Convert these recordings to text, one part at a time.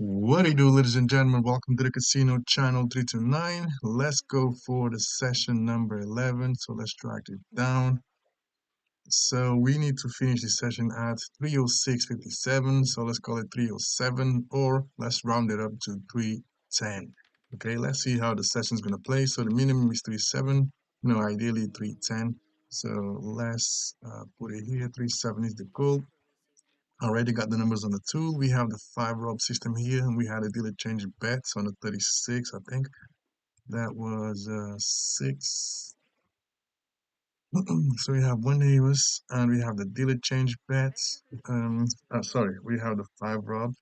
What do you do, ladies and gentlemen? Welcome to the Casino Channel 329. Let's go for the session number 11. So let's drag it down. So we need to finish the session at 306.57. So let's call it 307, or let's round it up to 310. Okay, let's see how the session's going to play. So the minimum is 37. Ideally 310. So let's put it here. 37 is the goal. Already got the numbers on the tool. We have the 5 RoB system here, and we had a dealer change bets on the 36, I think. That was 6. So we have one neighbors, and we have the dealer change bets. Sorry, we have the 5 RoB.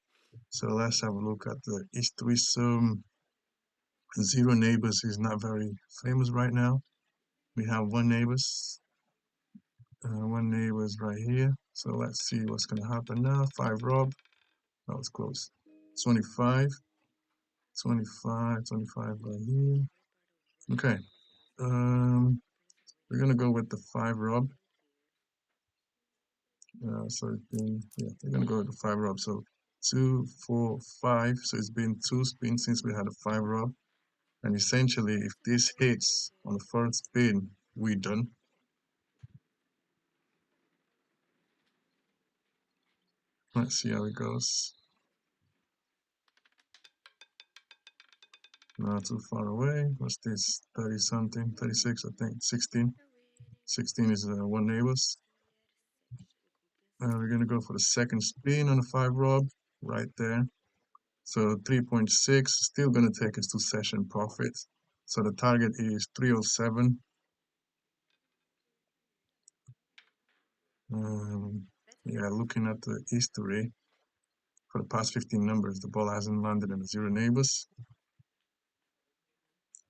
So let's have a look at the history. So zero neighbors is not very famous right now. We have one neighbors right here. So let's see what's going to happen now. 5 RoB. That was close. 25. 25 right here. Okay. We're gonna go with the 5 RoB. We're gonna go with the 5 RoB. So 2, 4, 5. So it's been 2 spins since we had a 5 RoB. And essentially, if this hits on the first spin, we're done. Let's see how it goes. Not too far away. What's this? 30 something, 36, I think, 16. 16 is one neighbors. We're gonna go for the second spin on the 5 RoB right there. So 3.6, still gonna take us to session profit. So the target is 307. Looking at the history for the past 15 numbers, the ball hasn't landed in the zero neighbors.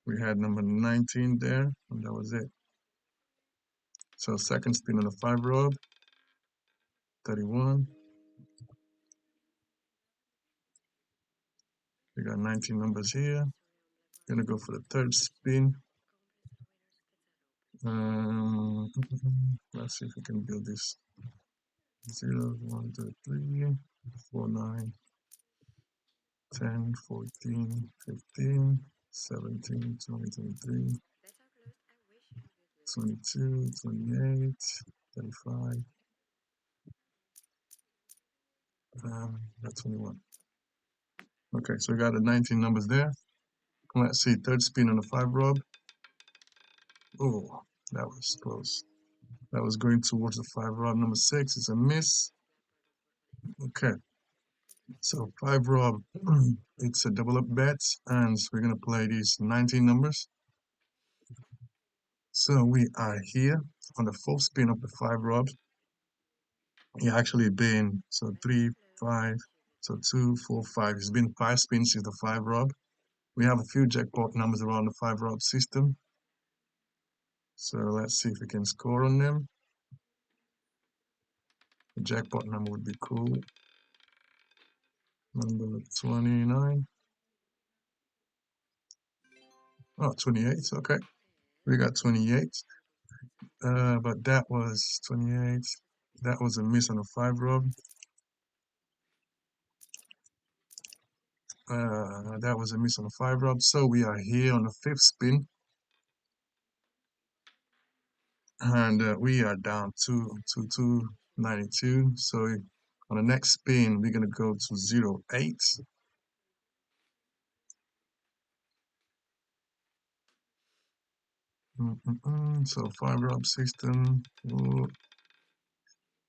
We had number 19 there, and that was it. So second spin on the 5 RoB, 31. We got 19 numbers here. Gonna go for the third spin. Let's see if we can build this. 0, 1, 2, 3, 4, 9, 10, 14, 15, 17, 20, 23, 22, 28, 35, that's 21. Okay, so we got the 19 numbers there. Let's see, third spin on the 5 RoB. Oh, that was close. That was going towards the 5 RoB. Number 6 is a miss. Okay, so 5 RoB, it's a double up bet, and we're gonna play these 19 numbers. So we are here on the fourth spin of the 5 RoB. Actually been, so 3, 5, so 2, 4, 5. It's been 5 spins since the 5 RoB. We have a few jackpot numbers around the 5 RoB system. So let's see if we can score on them. The jackpot number would be cool. Number 29. Oh, 28, okay. We got 28. But that was 28. That was a miss on the 5 RoB. That was a miss on the 5 RoB. So we are here on the fifth spin. And we are down to 292. So on the next spin, we're gonna go to 08. So 5 RoB system. Ooh.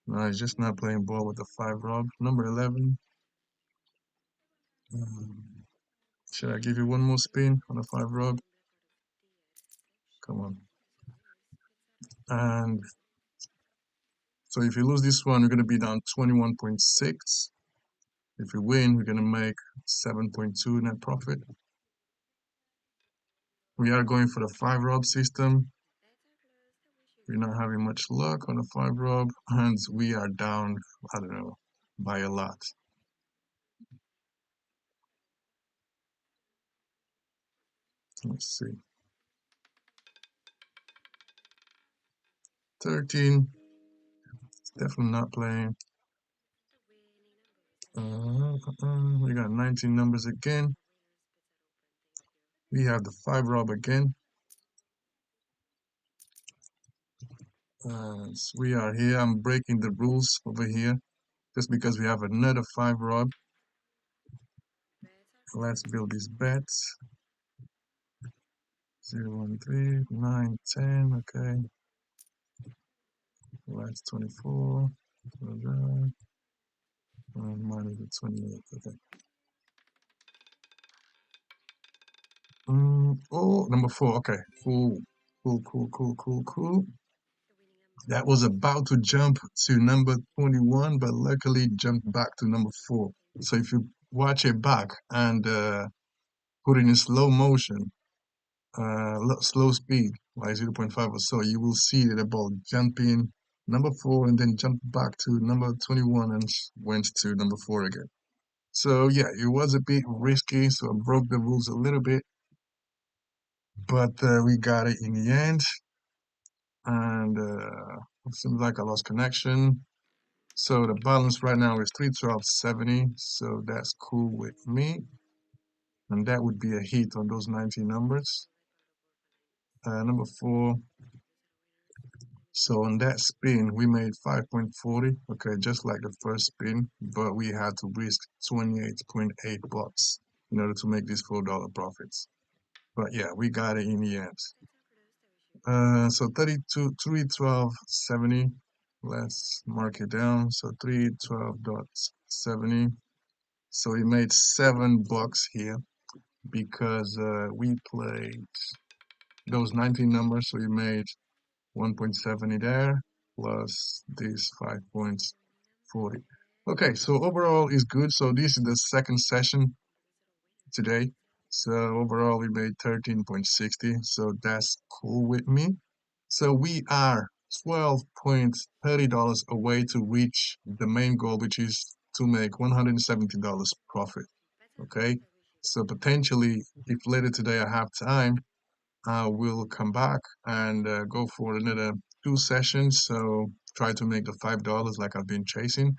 No, it's just not playing ball with the 5 RoB. Number 11. Should I give you one more spin on the 5 RoB? Come on. And so if you lose this one, we're gonna be down 21.6. If we win, we're gonna make 7.2 net profit. We are going for the 5 RoB system. We're not having much luck on the 5 RoB, and we are down, I don't know, by a lot. Let's see. 13. It's definitely not playing. We got 19 numbers again. We have the 5 RoB again. So we are here. I'm breaking the rules over here just because we have another 5 RoB. Let's build these bets. 0, 1, 3, 9, 10. Okay. That's 24. Minus the 28. Okay. Oh, number 4. Okay. Cool. Cool. That was about to jump to number 21, but luckily jumped back to number 4. So if you watch it back and put it in slow motion, slow speed, like 0.5 or so, you will see the ball jumping number 4 and then jump back to number 21 and went to number 4 again. So yeah, it was a bit risky, so I broke the rules a little bit, but we got it in the end. And it seems like I lost connection. So the balance right now is 312.70, so that's cool with me. And that would be a hit on those 19 numbers. Number 4. So on that spin, we made 5.40. Okay, just like the first spin, but we had to risk 28.8 bucks in order to make these $4 profits. But yeah, we got it in the end. So 32, 312.70. Let's mark it down. So 312.70. So we made $7 here because we played those 19 numbers. So we made 1.70 there plus this 5.40. Okay, so overall is good. So this is the second session today. So overall we made 13.60. So that's cool with me. So we are $12.30 away to reach the main goal, which is to make $170 profit. Okay, so potentially, if later today I have time, I will come back and go for another 2 sessions. So try to make the $5 like I've been chasing,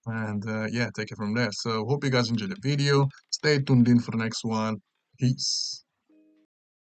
and yeah, take it from there. So hope you guys enjoyed the video. Stay tuned in for the next one. Peace.